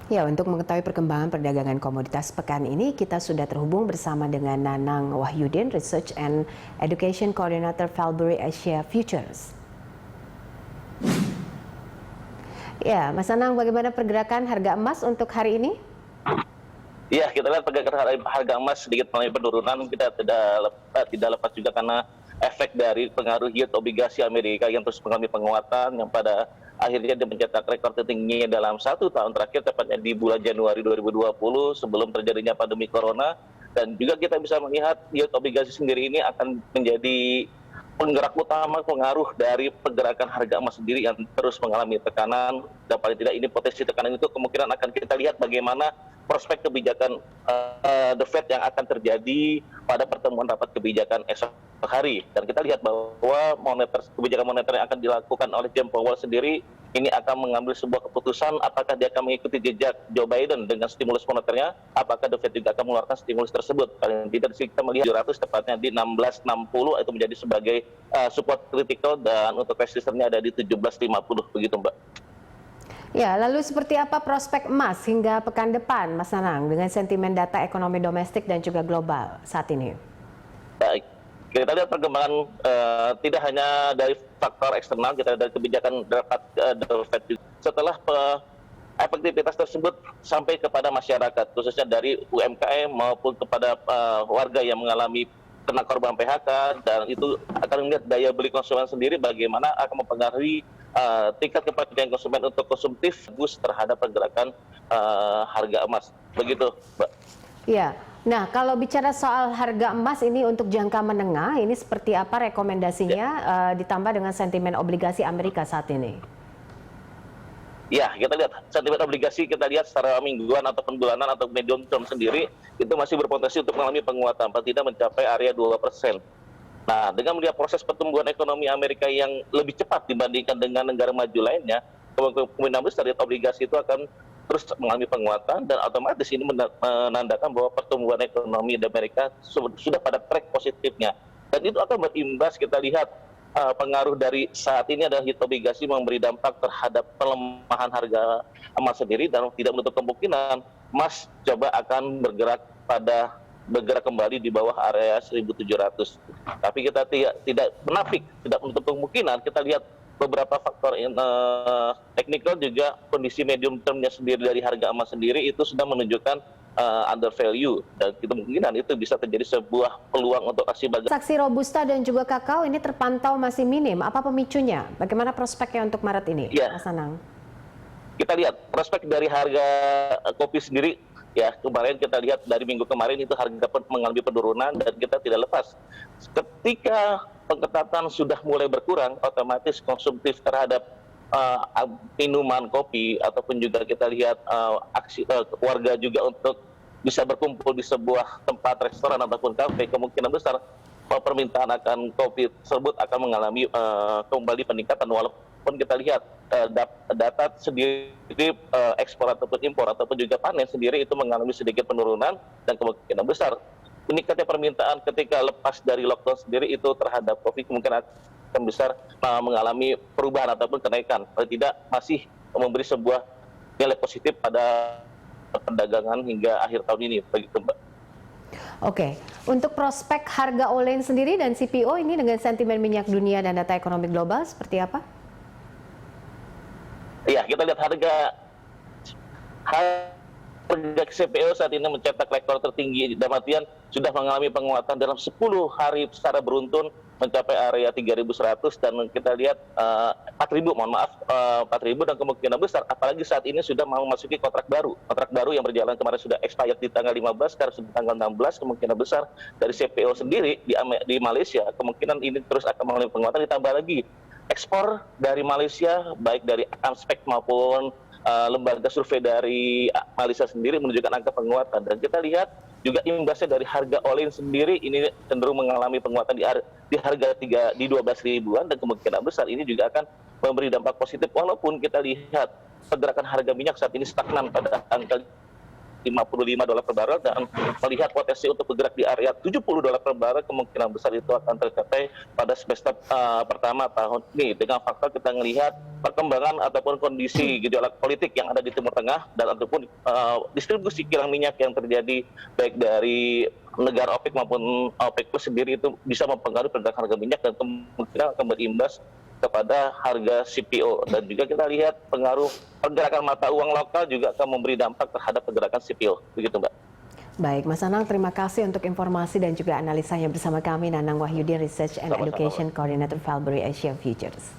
Ya, untuk mengetahui perkembangan perdagangan komoditas pekan ini, kita sudah terhubung bersama dengan Nanang Wahyudin, Research and Education Coordinator Valbury Asia Futures. Ya, Mas Nanang, bagaimana pergerakan harga emas untuk hari ini? Ya, kita lihat pergerakan harga emas sedikit mengalami penurunan. Kita tidak lepas juga karena efek dari pengaruh yield obligasi Amerika yang terus mengalami penguatan, yang pada akhirnya dia mencetak rekor tertingginya dalam 1 tahun terakhir, tepatnya di bulan Januari 2020 sebelum terjadinya pandemi corona. Dan juga kita bisa melihat yield obligasi sendiri ini akan menjadi penggerak utama pengaruh dari pergerakan harga emas sendiri yang terus mengalami tekanan. Dan paling tidak ini potensi tekanan itu kemungkinan akan kita lihat bagaimana prospek kebijakan The Fed yang akan terjadi pada pertemuan rapat kebijakan esok hari. Dan kita lihat bahwa kebijakan moneter yang akan dilakukan oleh Jerome Powell sendiri ini akan mengambil sebuah keputusan apakah dia akan mengikuti jejak Joe Biden dengan stimulus moneternya, apakah The Fed juga akan mengeluarkan stimulus tersebut. Paling tidak kita melihat 700 tepatnya di 1660 itu menjadi sebagai support critical, dan untuk resistennya ada di 1750 begitu, Mbak. Ya, lalu seperti apa prospek emas hingga pekan depan, Mas Nanang, dengan sentimen data ekonomi domestik dan juga global saat ini? Baik, kita lihat perkembangan tidak hanya dari faktor eksternal, kita lihat dari kebijakan rapat The Fed juga. Setelah efektivitas tersebut sampai kepada masyarakat, khususnya dari UMKM maupun kepada warga yang mengalami kena korban PHK, dan itu akan melihat daya beli konsumen sendiri bagaimana akan mempengaruhi tingkat kepercayaan konsumen untuk konsumtif bagus terhadap pergerakan harga emas. Begitu, Mbak. Ya, nah kalau bicara soal harga emas ini untuk jangka menengah, ini seperti apa rekomendasinya ditambah dengan sentimen obligasi Amerika saat ini? Ya, kita lihat sentimen obligasi, kita lihat secara mingguan ataupun bulanan atau medium term sendiri itu masih berpotensi untuk mengalami penguatan, paling tidak mencapai area 2%. Nah, dengan melihat proses pertumbuhan ekonomi Amerika yang lebih cepat dibandingkan dengan negara maju lainnya, kemungkinan besar obligasi itu akan terus mengalami penguatan, dan otomatis ini menandakan bahwa pertumbuhan ekonomi di Amerika sudah pada track positifnya. Dan itu akan berimbas, kita lihat pengaruh dari saat ini adalah yield obligasi memberi dampak terhadap pelemahan harga emas sendiri, dan tidak menutup kemungkinan emas coba akan bergerak kembali di bawah area 1.700. Tapi kita tidak menafik, tidak menutup kemungkinan. Kita lihat beberapa faktor teknikal juga, kondisi medium termnya sendiri dari harga emas sendiri itu sudah menunjukkan under value, dan kemungkinan itu bisa terjadi sebuah peluang untuk aksi bagus. Saksi Robusta dan juga kakao ini terpantau masih minim. Apa pemicunya? Bagaimana prospeknya untuk Maret ini, Ya, Mas Nanang? kita lihat prospek dari harga kopi sendiri. Ya, kemarin kita lihat dari minggu kemarin itu harga mengalami penurunan, dan kita tidak lepas. Ketika pengetatan sudah mulai berkurang, otomatis konsumtif terhadap minuman kopi ataupun juga kita lihat aksi warga juga untuk bisa berkumpul di sebuah tempat restoran ataupun kafe, kemungkinan besar permintaan akan kopi tersebut akan mengalami kembali peningkatan, walaupun kita lihat data sendiri ekspor ataupun impor ataupun juga panen sendiri itu mengalami sedikit penurunan, dan kemungkinan besar meningkatnya permintaan ketika lepas dari lockdown sendiri itu terhadap kopi kemungkinan akan besar mengalami perubahan ataupun kenaikan, paling tidak masih memberi sebuah nilai positif pada perdagangan hingga akhir tahun ini, begitu, Mbak. Oke, untuk prospek harga olein sendiri dan CPO ini dengan sentimen minyak dunia dan data ekonomi global seperti apa? Iya, kita lihat harga CPO saat ini mencetak rekor tertinggi, dalam artian sudah mengalami penguatan dalam 10 hari secara beruntun mencapai area 3.100, dan kita lihat 4.000, mohon maaf, 4.000, dan kemungkinan besar apalagi saat ini sudah mau memasuki kontrak baru yang berjalan kemarin sudah expired di tanggal 15, sekarang sudah tanggal 16, kemungkinan besar dari CPO sendiri di Malaysia kemungkinan ini terus akan mengalami penguatan, ditambah lagi ekspor dari Malaysia baik dari AMSPEC maupun lembaga survei dari Malaysia sendiri menunjukkan angka penguatan, dan kita lihat juga imbasnya dari harga olein sendiri ini cenderung mengalami penguatan di harga 12 ribuan, dan kemungkinan besar ini juga akan memberi dampak positif, walaupun kita lihat pergerakan harga minyak saat ini stagnan pada angka $55 per barrel dan melihat potensi untuk bergerak di area $70 per barrel, kemungkinan besar itu akan tercapai pada semester pertama tahun ini. Dengan faktor kita melihat perkembangan ataupun kondisi gejolak politik yang ada di Timur Tengah dan ataupun distribusi kilang minyak yang terjadi baik dari negara OPEC maupun OPEC Plus sendiri itu bisa mempengaruhi pergerakan harga minyak dan kemungkinan akan berimbas kepada harga CPO. Dan juga kita lihat pengaruh pergerakan mata uang lokal juga akan memberi dampak terhadap pergerakan CPO. Begitu, Mbak. Baik, Mas Nanang, terima kasih untuk informasi dan juga analisanya bersama kami, Nanang Wahyudin, Research and Sama-sama, Education Coordinator Valbury Asia Futures.